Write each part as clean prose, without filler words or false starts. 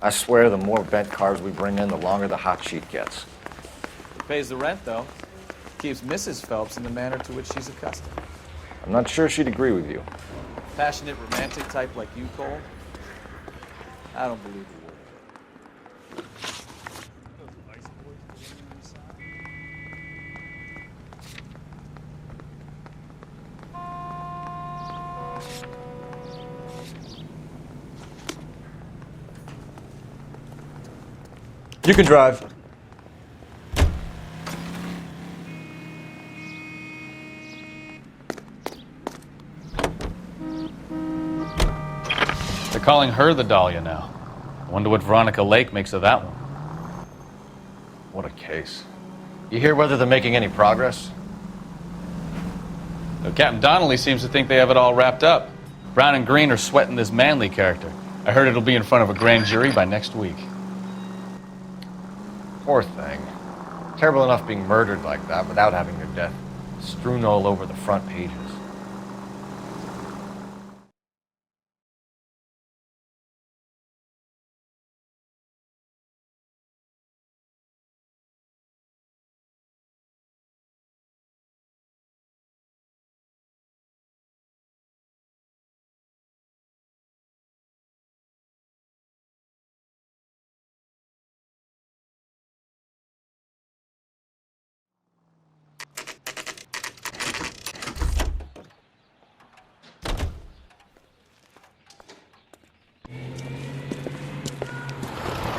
I swear the more bent cars we bring in, the longer the hot sheet gets. It pays the rent, though. Keeps Mrs. Phelps in the manner to which she's accustomed. I'm not sure she'd agree with you. Passionate, romantic type like you, Cole? I don't believe a word of it. You can drive. They're calling her the Dahlia now. I wonder what Veronica Lake makes of that one. What a case. You hear whether they're making any progress? Though Captain Donnelly seems to think they have it all wrapped up. Brown and Green are sweating this Manley character. I heard it'll be in front of a grand jury by next week. Poor thing. Terrible enough being murdered like that without having their death strewn all over the front pages.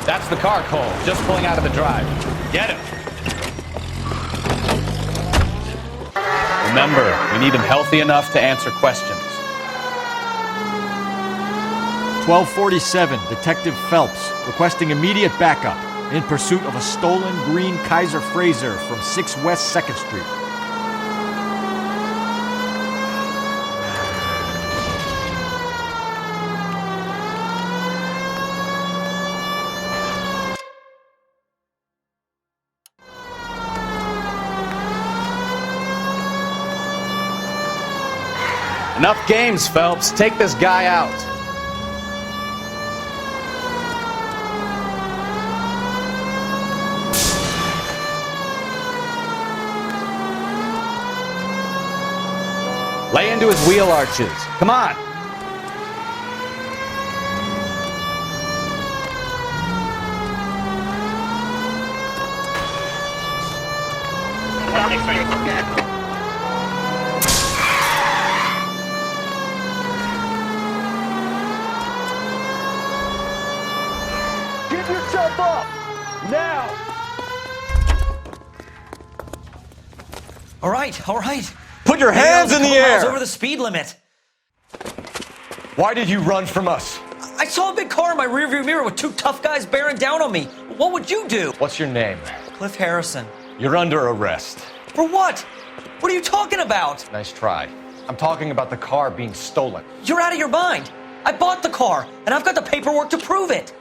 That's the car, Cole. Just pulling out of the drive. Get him. Remember, we need him healthy enough to answer questions. 1247, Detective Phelps, requesting immediate backup in pursuit of a stolen green Kaiser Frazer from 6 West 2nd Street. Enough games, Phelps. Take this guy out. Lay into his wheel arches. Come on. Give yourself up! Now! All right. Put your hands in the Miles air! over the speed limit. Why did you run from us? I saw a big car in my rearview mirror with 2 tough guys bearing down on me. What would you do? What's your name? Cliff Harrison. You're under arrest. For what? What are you talking about? Nice try. I'm talking about the car being stolen. You're out of your mind. I bought the car, and I've got the paperwork to prove it.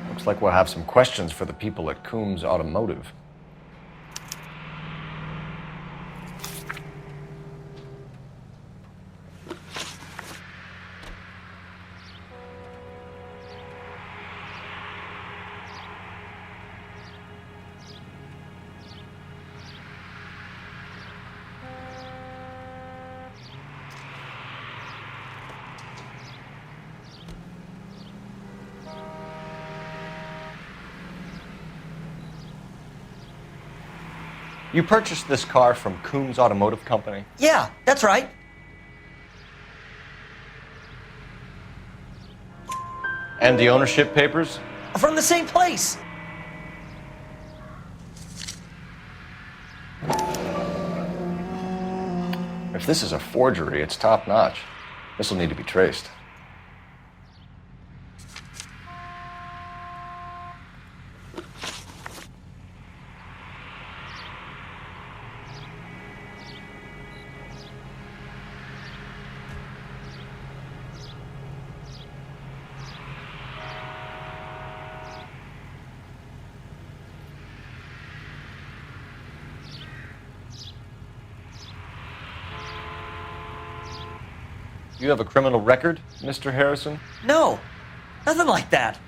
Looks like we'll have some questions for the people at Coombs Automotive. You purchased this car from Coombs Automotive Company? Yeah, that's right. And the ownership papers? From the same place. If this is a forgery, it's top-notch. This will need to be traced. You have a criminal record, Mr. Harrison? No, nothing like that.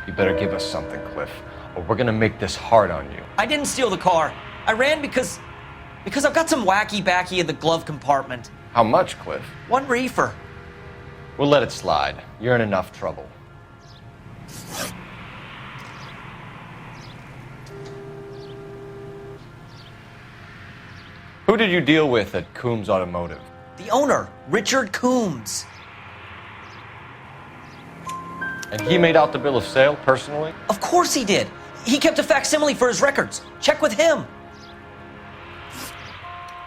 You better give us something, Cliff, or we're gonna make this hard on you. I didn't steal the car. I ran because I've got some wacky backy in the glove compartment. How much, Cliff? 1 reefer. We'll let it slide. You're in enough trouble. Who did you deal with at Coombs Automotive? The owner, Richard Coombs. And he made out the bill of sale personally? Of course he did. He kept a facsimile for his records. Check with him.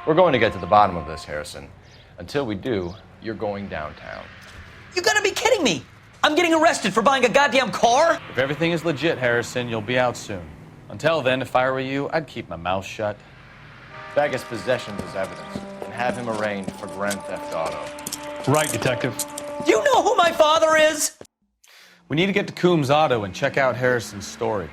We're going to get to the bottom of this, Harrison. Until we do, you're going downtown. You gotta be kidding me. I'm getting arrested for buying a goddamn car? If everything is legit, Harrison, you'll be out soon. Until then, if I were you, I'd keep my mouth shut. Bag his possessions as evidence and have him arraigned for Grand Theft Auto. Right, Detective. Do you know who my father is? We need to get to Coombs Auto and check out Harrison's story.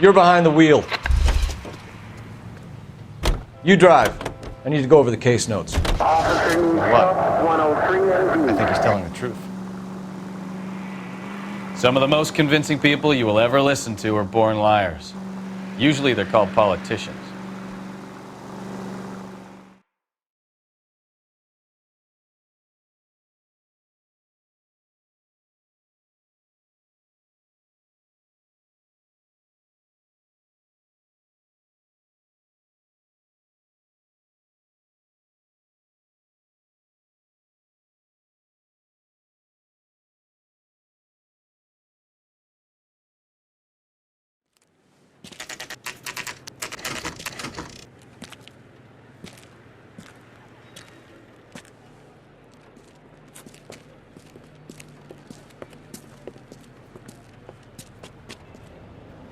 You're behind the wheel. You drive. I need to go over the case notes. What? I think he's telling the truth. Some of the most convincing people you will ever listen to are born liars. Usually they're called politicians.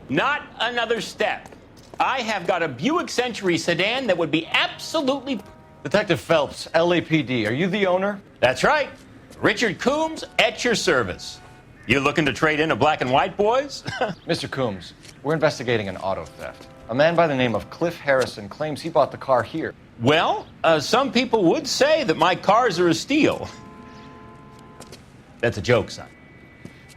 Not another step. I have got a Buick Century sedan that would be absolutely... Detective Phelps, LAPD, are you the owner? That's right. Richard Coombs at your service. You looking to trade in a black and white, boys? Mr. Coombs, we're investigating an auto theft. A man by the name of Cliff Harrison claims he bought the car here. Well, some people would say that my cars are a steal. That's a joke, son.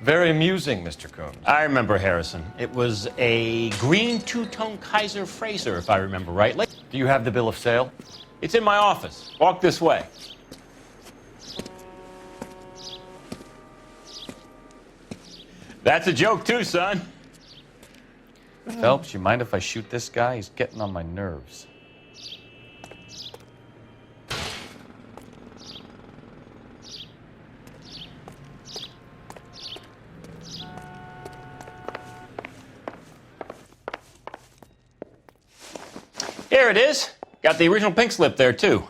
Very amusing, Mr. Coombs. I remember Harrison. It was a green two-tone Kaiser Frazer, if I remember rightly. Do you have the bill of sale? It's in my office. Walk this way. That's a joke too, son. Phelps, you mind if I shoot this guy? He's getting on my nerves. Here it is. Got the original pink slip there, too.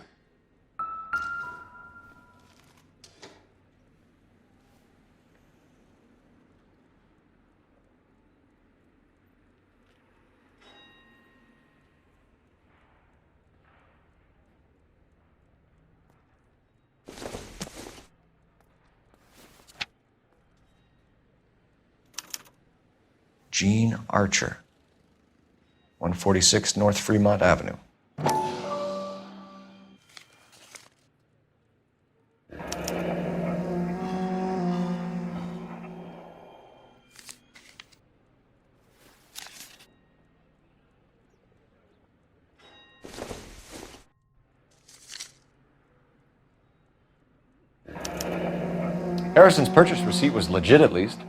Gene Archer, 146 North Fremont Avenue. Harrison's purchase receipt was legit, at least.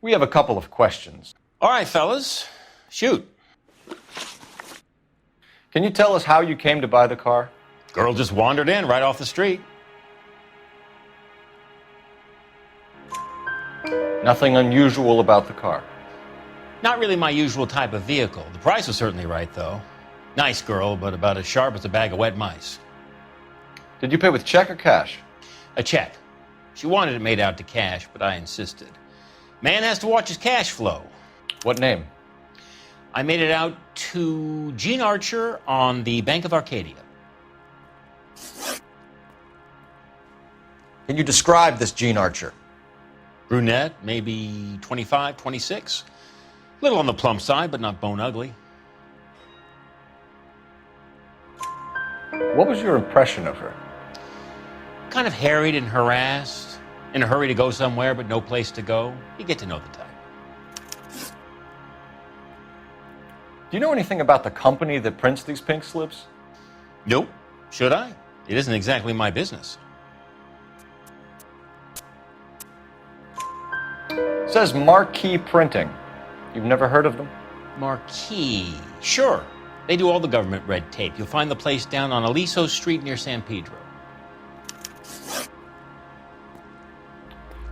We have a couple of questions. All right, fellas, shoot. Can you tell us how you came to buy the car? Girl just wandered in right off the street. Nothing unusual about the car. Not really my usual type of vehicle. The price was certainly right, though. Nice girl, but about as sharp as a bag of wet mice. Did you pay with check or cash? A check. She wanted it made out to cash, but I insisted. Man has to watch his cash flow. What name? I made it out to Gene Archer on the Bank of Arcadia. Can you describe this Gene Archer? Brunette, maybe 25, 26. Little on the plump side, but not bone ugly. What was your impression of her? Kind of harried and harassed. In a hurry to go somewhere, but no place to go. You get to know the type. Do you know anything about the company that prints these pink slips? Nope. Should I? It isn't exactly my business. It says Marquee Printing. You've never heard of them? Marquee. Sure. They do all the government red tape. You'll find the place down on Aliso Street near San Pedro.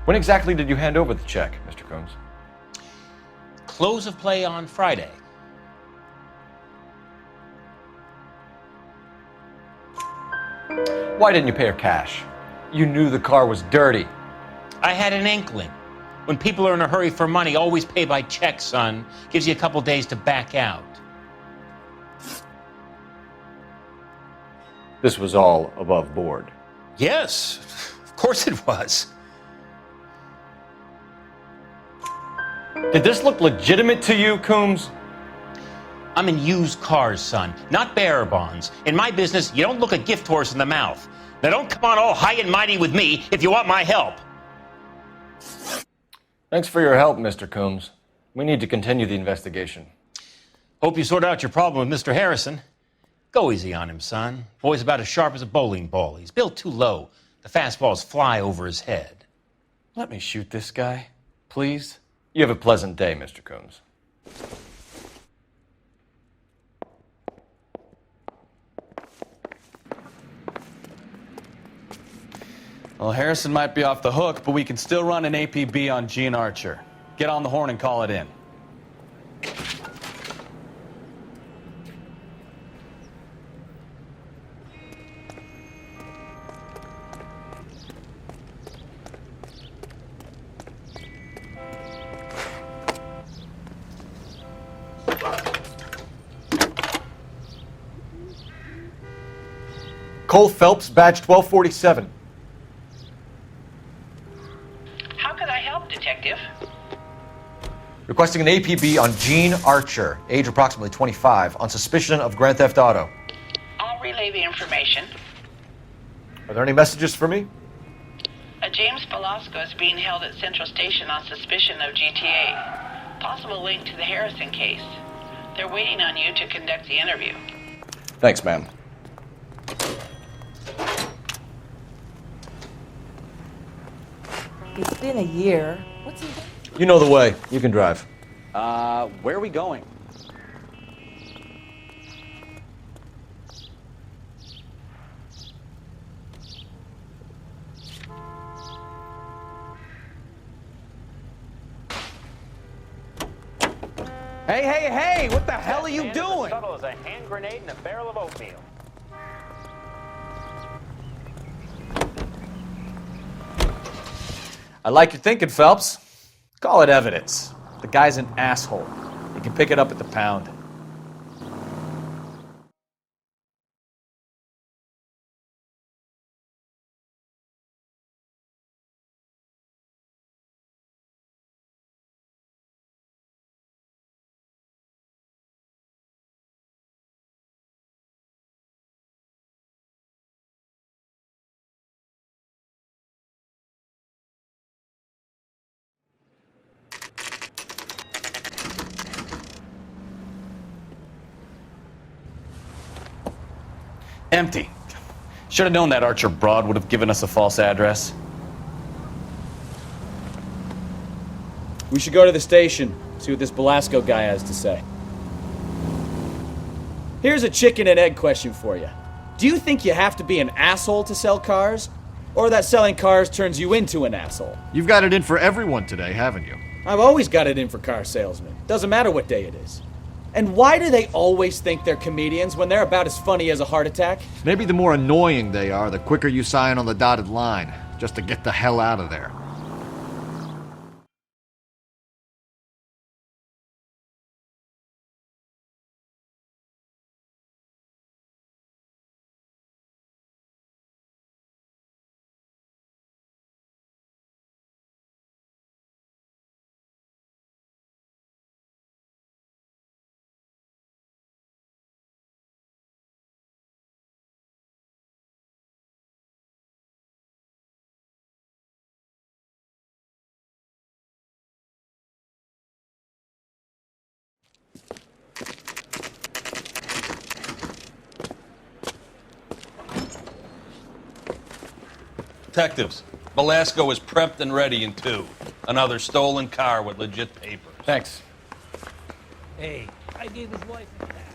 When exactly did you hand over the check, Mr. Combs? Close of play on Friday. Why didn't you pay her cash? You knew the car was dirty. I had an inkling. When people are in a hurry for money, always pay by check, son. Gives you a couple days to back out. This was all above board. Yes, of course it was. Did this look legitimate to you, Coombs? I'm in used cars, son, not bearer bonds. In my business, you don't look a gift horse in the mouth. Now don't come on all high and mighty with me if you want my help. Thanks for your help, Mr. Coombs. We need to continue the investigation. Hope you sort out your problem with Mr. Harrison. Go easy on him, son. Boy's about as sharp as a bowling ball. He's built too low. The fastballs fly over his head. Let me shoot this guy, please. You have a pleasant day, Mr. Coombs. Well, Harrison might be off the hook, but we can still run an APB on Gene Archer. Get on the horn and call it in. Cole Phelps, badge 1247. How could I help, Detective? Requesting an APB on Gene Archer, age approximately 25, on suspicion of grand theft auto. I'll relay the information. Are there any messages for me? A James Velasco is being held at Central Station on suspicion of GTA. Possible link to the Harrison case. They're waiting on you to conduct the interview. Thanks, ma'am. It's been a year. What's he doing? You know the way. You can drive. Where are we going? Hey, what the hell are you doing? Subtle as a hand grenade in a barrel of oatmeal. I like your thinking, Phelps. Call it evidence. The guy's an asshole. You can pick it up at the pound. Empty. Should have known that Archer broad would have given us a false address. We should go to the station, see what this Belasco guy has to say. Here's a chicken and egg question for you. Do you think you have to be an asshole to sell cars? Or that selling cars turns you into an asshole? You've got it in for everyone today, haven't you? I've always got it in for car salesmen. Doesn't matter what day it is. And why do they always think they're comedians when they're about as funny as a heart attack? Maybe the more annoying they are, the quicker you sign on the dotted line, just to get the hell out of there. Detectives, Belasco is prepped and ready in 2. Another stolen car with legit papers. Thanks. Hey, I gave his wife a back.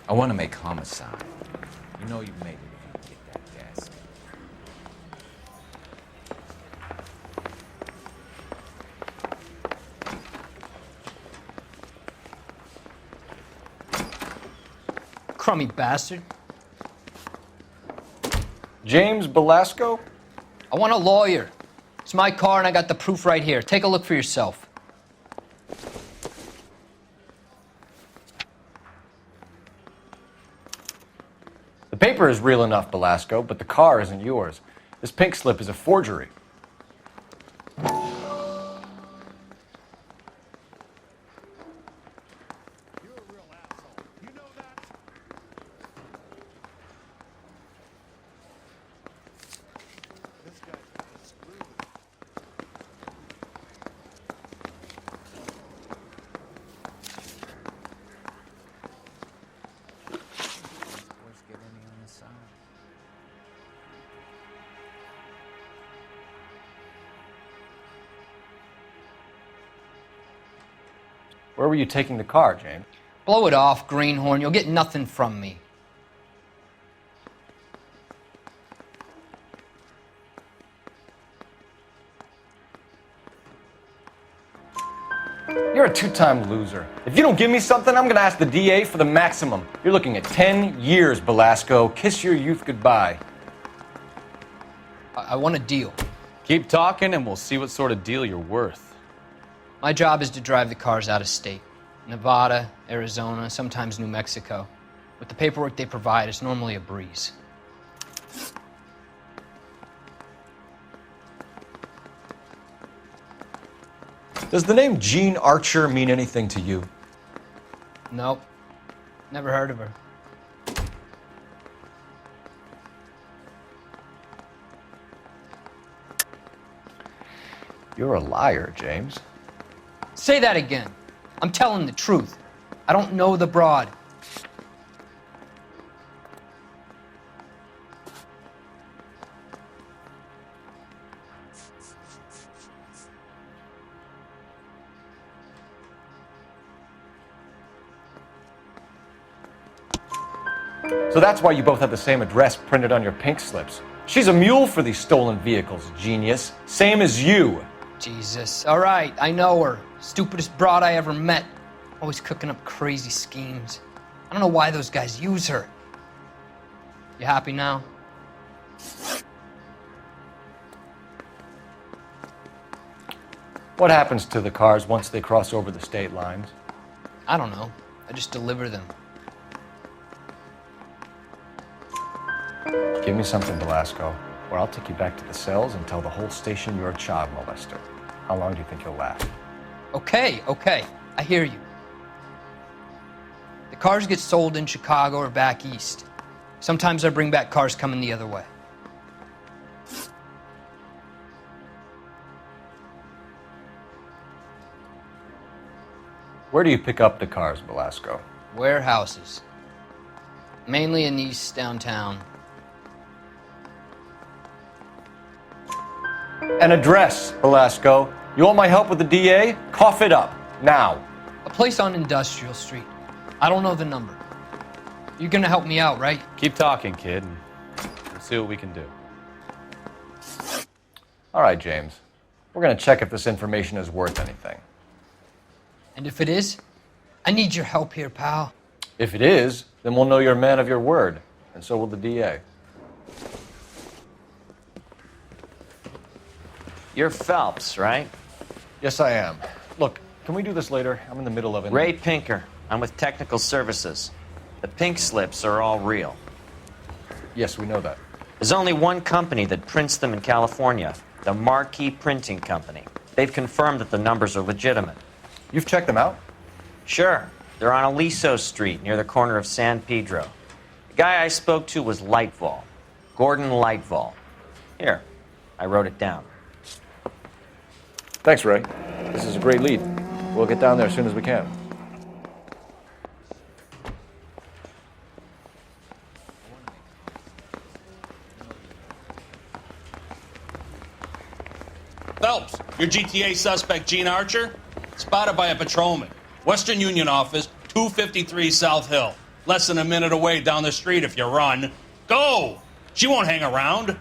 I want to make homicide. You know you made it if you get that desk. Crummy bastard. James Belasco? I want a lawyer. It's my car and I got the proof right here. Take a look for yourself. The paper is real enough, Belasco, but the car isn't yours. This pink slip is a forgery. Where were you taking the car, James? Blow it off, greenhorn. You'll get nothing from me. You're a two-time loser. If you don't give me something, I'm gonna ask the DA for the maximum. You're looking at 10 years, Belasco. Kiss your youth goodbye. I want a deal. Keep talking and we'll see what sort of deal you're worth. My job is to drive the cars out of state. Nevada, Arizona, sometimes New Mexico. With the paperwork they provide, it's normally a breeze. Does the name Jean Archer mean anything to you? Nope. Never heard of her. You're a liar, James. Say that again. I'm telling the truth. I don't know the broad. So that's why you both have the same address printed on your pink slips. She's a mule for these stolen vehicles, genius. Same as you. Jesus. All right, I know her. Stupidest broad I ever met. Always cooking up crazy schemes. I don't know why those guys use her. You happy now? What happens to the cars once they cross over the state lines? I don't know. I just deliver them. Give me something, Belasco, or I'll take you back to the cells and tell the whole station you're a child molester. How long do you think you'll last? Okay. I hear you. The cars get sold in Chicago or back east. Sometimes I bring back cars coming the other way. Where do you pick up the cars, Belasco? Warehouses. Mainly in East downtown. An address, Velasco. You want my help with the DA? Cough it up. Now. A place on Industrial Street. I don't know the number. You're gonna help me out, right? Keep talking, kid, and we'll see what we can do. All right, James. We're going to check if this information is worth anything. And if it is, I need your help here, pal. If it is, then we'll know you're a man of your word, and so will the DA. You're Phelps, right? Yes, I am. Look, can we do this later? I'm in the middle of it. Ray Pinker. I'm with Technical Services. The pink slips are all real. Yes, we know that. There's only one company that prints them in California, the Marquee Printing Company. They've confirmed that the numbers are legitimate. You've checked them out? Sure. They're on Aliso Street, near the corner of San Pedro. The guy I spoke to was Lightval. Gordon Lightval. Here, I wrote it down. Thanks, Ray. This is a great lead. We'll get down there as soon as we can. Phelps, your GTA suspect, Gene Archer, spotted by a patrolman. Western Union office, 253 South Hill. Less than a minute away down the street if you run. Go! She won't hang around.